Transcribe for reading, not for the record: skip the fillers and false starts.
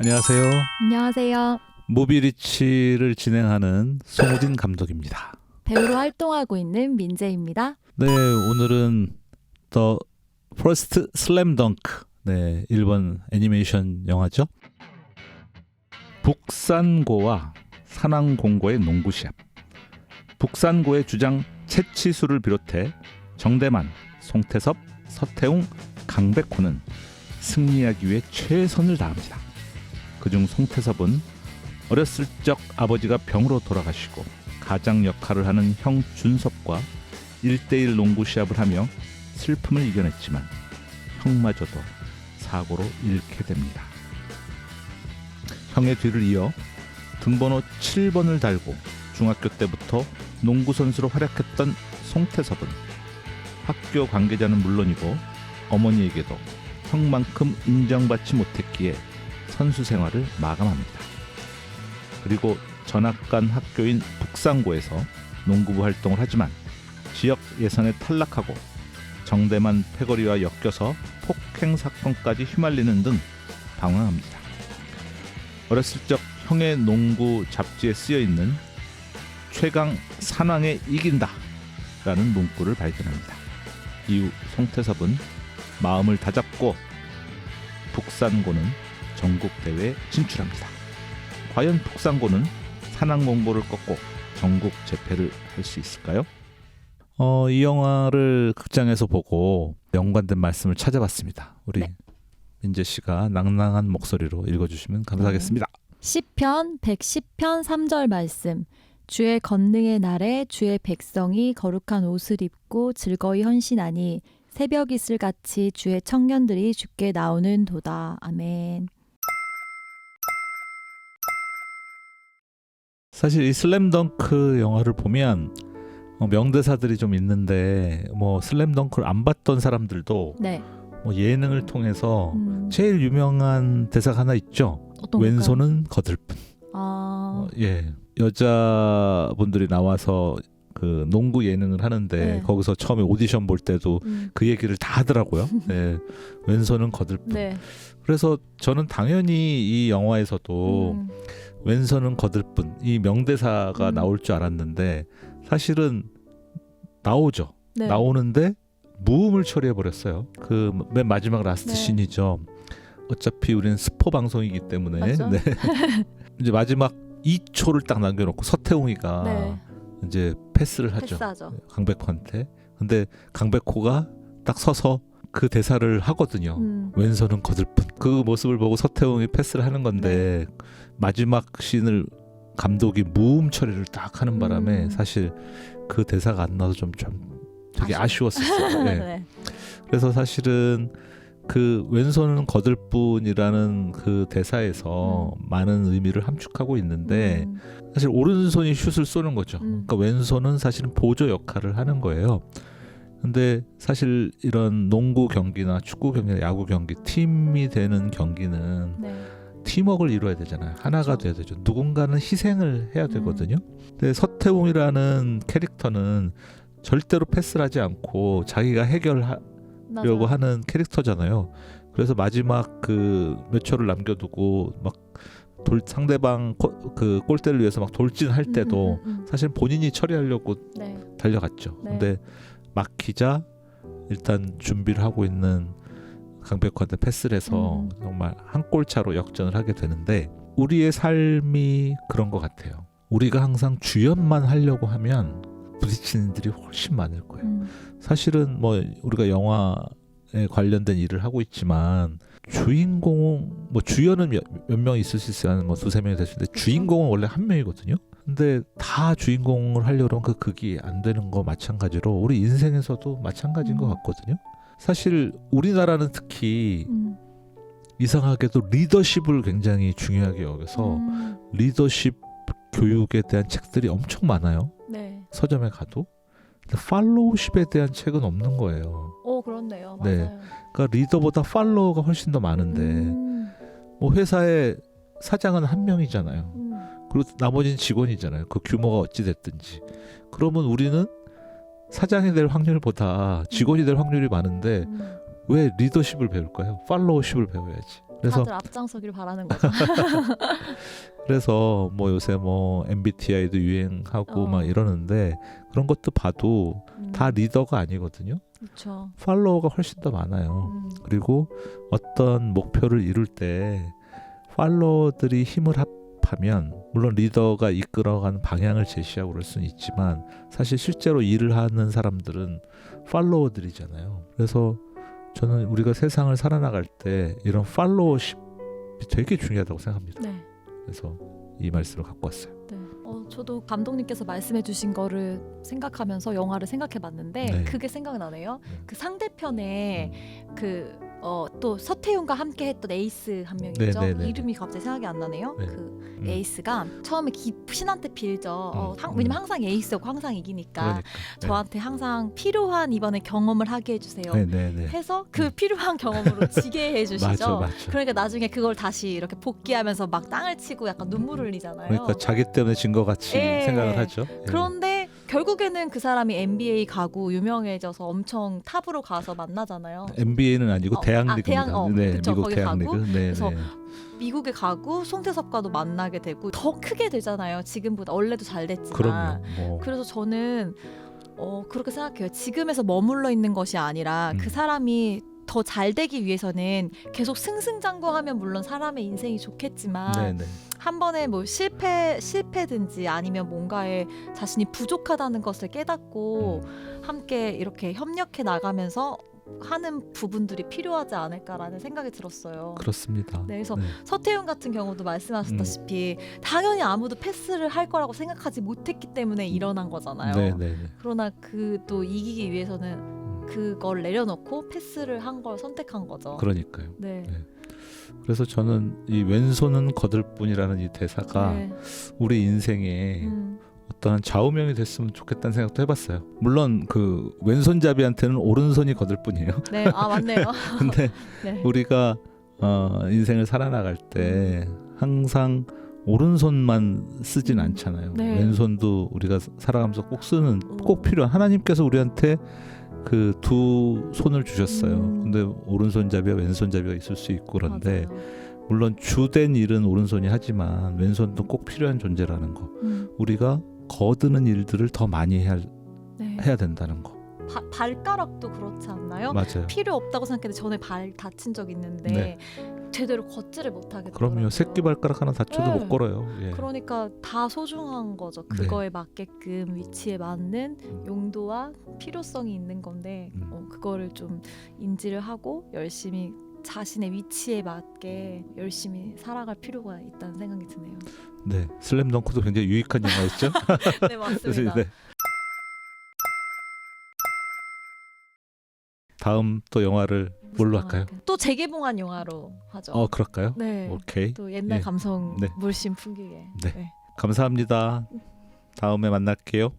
안녕하세요. 안녕하세요. 모비리치를 진행하는 송우진 감독입니다. 배우로 활동하고 있는 민재입니다. 네, 오늘은 The First Slam Dunk, 네, 일본 애니메이션 영화죠. 북산고와 산왕공고의 농구 시합. 북산고의 주장 채치수를 비롯해 정대만, 송태섭, 서태웅, 강백호는 승리하기 위해 최선을 다합니다. 그중 송태섭은 어렸을 적 아버지가 병으로 돌아가시고 가장 역할을 하는 형 준섭과 1대1 농구 시합을 하며 슬픔을 이겨냈지만 형마저도 사고로 잃게 됩니다. 형의 뒤를 이어 등번호 7번을 달고 중학교 때부터 농구 선수로 활약했던 송태섭은 학교 관계자는 물론이고 어머니에게도 형만큼 인정받지 못했기에 선수 생활을 마감합니다. 그리고 전학간 학교인 북산고에서 농구부 활동을 하지만 지역 예선에 탈락하고 정대만 패거리와 엮여서 폭행 사건까지 휘말리는 등 방황합니다. 어렸을 적 형의 농구 잡지에 쓰여있는 최강 산왕에 이긴다 라는 문구를 발견합니다. 이후 송태섭은 마음을 다잡고 북산고는 전국대회에 진출합니다. 과연 북산고는 산왕공고를 꺾고 전국 재패를 할 수 있을까요? 이 영화를 극장에서 보고 연관된 말씀을 찾아봤습니다. 우리 민재 씨가 낭낭한 목소리로 읽어주시면 감사하겠습니다. 시편 110편 3절 말씀. 주의 권능의 날에 주의 백성이 거룩한 옷을 입고 즐거이 헌신하니 새벽 이슬같이 주의 청년들이 주께 나오는 도다. 아멘. 사실 이 슬램덩크 영화를 보면 명대사들이 좀 있는데 뭐 슬램덩크를 안 봤던 사람들도 네. 뭐 예능을 통해서 제일 유명한 대사가 하나 있죠. 어떤 왼손은 거들뿐. 예. 여자분들이 나와서 그 농구 예능을 하는데 네. 거기서 처음에 오디션 볼 때도 그 얘기를 다 하더라고요. 네. 왼손은 거들뿐. 네. 그래서 저는 당연히 이 영화에서도 왼손은 거들뿐 이 명대사가 나올 줄 알았는데 사실은 나오죠. 네. 나오는데 무음을 처리해 버렸어요. 그 맨 마지막 라스트 네. 씬이죠. 어차피 우리는 스포 방송이기 때문에 맞죠? 네. 이제 마지막 2초를 딱 남겨놓고 서태웅이가 네. 이제 패스를 하죠. 패스하죠. 강백호한테. 근데 강백호가 딱 서서 그 대사를 하거든요. 왼손은 거들뿐. 그 모습을 보고 서태웅이 패스를 하는 건데 마지막 씬을 감독이 무음 처리를 딱 하는 바람에 사실 그 대사가 안 나와서 좀 되게 아쉬웠었어요. 네. 네. 그래서 사실은 그 왼손은 거들뿐이라는 그 대사에서 많은 의미를 함축하고 있는데 사실 오른손이 슛을 쏘는 거죠. 그러니까 왼손은 사실은 보조 역할을 하는 거예요. 근데 사실 이런 농구 경기나 축구 경기나 야구 경기 팀이 되는 경기는 네. 팀워크를 이루어야 되잖아요. 하나가 돼야 되죠. 누군가는 희생을 해야 되거든요. 음. 근데 서태웅이라는 캐릭터는 절대로 패스를 하지 않고 자기가 해결하려고 하는 캐릭터잖아요. 그래서 마지막 그 몇 초를 남겨두고 막 상대방 그 골대를 위해서 막 돌진할 때도 사실 본인이 처리하려고 네. 달려갔죠. 네. 근데 막히자 일단 준비를 하고 있는 강백호한테 패스를 해서 정말 한 골 차로 역전을 하게 되는데 우리의 삶이 그런 것 같아요. 우리가 항상 주연만 하려고 하면 부딪히는 일들이 훨씬 많을 거예요. 사실은 뭐 우리가 영화에 관련된 일을 하고 있지만 주인공 뭐 주연은 몇 명 있을 수 있어요. 뭐 두세 명이 될 수 있는데 주인공은 원래 한 명이거든요. 근데 다 주인공을 하려면 그 극이 안 되는 거 마찬가지로 우리 인생에서도 마찬가지인 것 같거든요. 사실 우리나라는 특히 이상하게도 리더십을 굉장히 중요하게 여겨서 리더십 교육에 대한 책들이 엄청 많아요. 네. 서점에 가도. 근데 팔로우십에 대한 책은 없는 거예요. 그렇네요. 네. 맞아요. 그러니까 리더보다 팔로워가 훨씬 더 많은데 뭐 회사의 사장은 한 명이잖아요. 그리고 나머지는 직원이잖아요. 그 규모가 어찌 됐든지. 그러면 우리는 사장이 될 확률보다 직원이 될 확률이 많은데 왜 리더십을 배울까요? 팔로워십을 배워야지. 그래서 다들 앞장서길 바라는 거죠. 그래서 뭐 요새 뭐 MBTI도 유행하고 막 이러는데 그런 것도 봐도 다 리더가 아니거든요. 그렇죠. 팔로워가 훨씬 더 많아요. 그리고 어떤 목표를 이룰 때 팔로워들이 힘을 합하면 물론 리더가 이끌어가는 방향을 제시하고 그럴 수는 있지만 사실 실제로 일을 하는 사람들은 팔로워들이잖아요. 그래서 저는 우리가 세상을 살아나갈 때 이런 팔로워십이 되게 중요하다고 생각합니다. 네. 그래서 이 말씀을 갖고 왔어요. 네. 저도 감독님께서 말씀해주신 거를 생각하면서 영화를 생각해봤는데 네. 그게 생각나네요. 그 상대편에 또 서태웅과 함께했던 에이스 한 명이죠. 네, 네, 네. 이름이 갑자기 생각이 안 나네요. 네. 그 에이스가 처음에 신한테 빌죠. 왜냐면 항상 에이스였고 항상 이기니까 그러니까. 저한테 항상 필요한 이번에 경험을 하게 해주세요. 네. 해서 그 필요한 경험으로 지게 해주시죠. 맞아. 그러니까 나중에 그걸 다시 이렇게 복귀하면서 막 땅을 치고 약간 눈물을 흘리잖아요. 그러니까 자기 때문에 진 것 같이 예. 생각을 하죠. 예. 그런데 결국에는 그 사람이 NBA 가고 유명해져서 엄청 탑으로 가서 만나잖아요. NBA는 아니고 대학 리그입니다. 네, 그쵸, 미국 거기 대학 가고. 리그. 네, 그래서 네. 미국에 가고 송태섭과도 만나게 되고 더 크게 되잖아요. 지금보다 원래도 잘 됐지만. 그럼요. 뭐. 그래서 저는 그렇게 생각해요. 지금에서 머물러 있는 것이 아니라 그 사람이 더 잘 되기 위해서는 계속 승승장구하면 물론 사람의 인생이 좋겠지만 네. 한 번에 뭐 실패든지 아니면 뭔가에 자신이 부족하다는 것을 깨닫고 함께 이렇게 협력해 나가면서 하는 부분들이 필요하지 않을까라는 생각이 들었어요. 그렇습니다. 네, 그래서 서태웅 같은 경우도 말씀하셨다시피 당연히 아무도 패스를 할 거라고 생각하지 못했기 때문에 일어난 거잖아요. 네. 그러나 그 또 이기기 위해서는 그걸 내려놓고 패스를 한 걸 선택한 거죠. 그러니까요. 네. 그래서 저는 이 왼손은 거들 뿐이라는 이 대사가 네. 우리 인생에 어떠한 좌우명이 됐으면 좋겠다는 생각도 해봤어요. 물론 그 왼손잡이한테는 오른손이 거들 뿐이에요. 네, 맞네요. 근데 네. 우리가 인생을 살아나갈 때 항상 오른손만 쓰진 않잖아요. 네. 왼손도 우리가 살아가면서 꼭 필요한 하나님께서 우리한테 그 두 손을 주셨어요. 근데 오른손잡이와 왼손잡이가 있을 수 있고 그런데 맞아요. 물론 주된 일은 오른손이 하지만 왼손도 꼭 필요한 존재라는 거. 우리가 거드는 일들을 더 많이 해야 된다는 거. 발가락도 그렇지 않나요? 맞아요. 필요 없다고 생각했는데 전에 발 다친 적 있는데 제대로 걷지를 못하게 되더라고요. 그럼요. 새끼 발가락 하나 다쳐도 못 걸어요. 예. 그러니까 다 소중한 거죠. 그거에 맞게끔 위치에 맞는 용도와 필요성이 있는 건데 그거를 좀 인지를 하고 열심히 자신의 위치에 맞게 열심히 살아갈 필요가 있다는 생각이 드네요. 네, 슬램덩크도 굉장히 유익한 영화였죠. 네, 맞습니다. 네. 다음 또 영화를 뭘로 할까요? 또 재개봉한 영화로 하죠. 그럴까요? 네. 오케이. 또 옛날 감성 네. 물씬 풍기게. 네. 감사합니다. 다음에 만날게요.